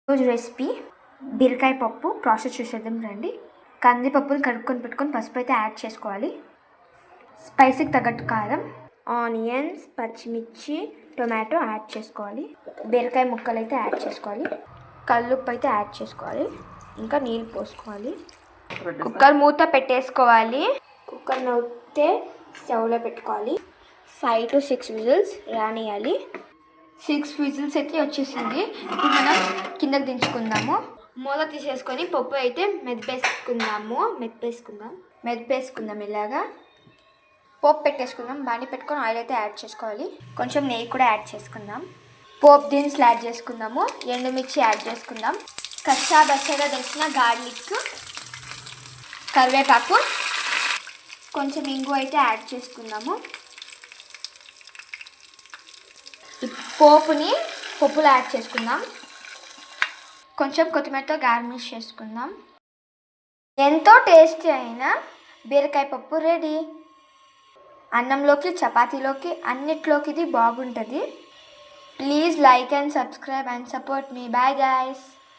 రోజు రెసిపీ బీరకాయ పప్పు ప్రాసెస్ చేసేద్దాం రండి. కందిపప్పుని కడుక్కొని పెట్టుకొని పసుపు అయితే యాడ్ చేసుకోవాలి. స్పైసీకి తగ్గట్టు కారం, ఆనియన్స్, పచ్చిమిర్చి, టొమాటో యాడ్ చేసుకోవాలి. బీరకాయ ముక్కలు అయితే యాడ్ చేసుకోవాలి. కల్లుప్పు అయితే యాడ్ చేసుకోవాలి. ఇంకా నీళ్ళు పోసుకోవాలి. కుక్కర్ మూత పెట్టేసుకోవాలి. కుక్కర్ నూరితే స్టవ్లో పెట్టుకోవాలి. 5 to 6 విజిల్స్ రానియాలి. 6 విజిల్స్ అయితే వచ్చేసింది. ఇప్పుడు మనం కిందకి దించుకుందాము. మూల తీసేసుకొని పప్పు అయితే మెదిపేసుకుందాం. ఇలాగా పోపు పెట్టేసుకుందాం. బాండి పెట్టుకొని ఆయిల్ అయితే యాడ్ చేసుకోవాలి. కొంచెం నెయ్యి కూడా యాడ్ చేసుకుందాం. పోపు దినుసులు యాడ్ చేసుకుందాము. ఎండుమిర్చి యాడ్ చేసుకుందాం. కచ్చా బచ్చగా దర్శన గార్లిక్, కరివేపాకు, కొంచెం ఇంగు అయితే యాడ్ చేసుకుందాము. పప్పులో యాడ్ చేసుకుందాం. కొంచెం కొత్తిమీరతో గార్నిష్ చేసుకుందాం. ఎంతో టేస్టీ అయిన బీరకాయ పప్పు రెడీ. అన్నంలోకి, చపాతీలోకి, అన్నిట్లోకి ఇది బాగుంటుంది. Please like and subscribe and support me. Bye guys.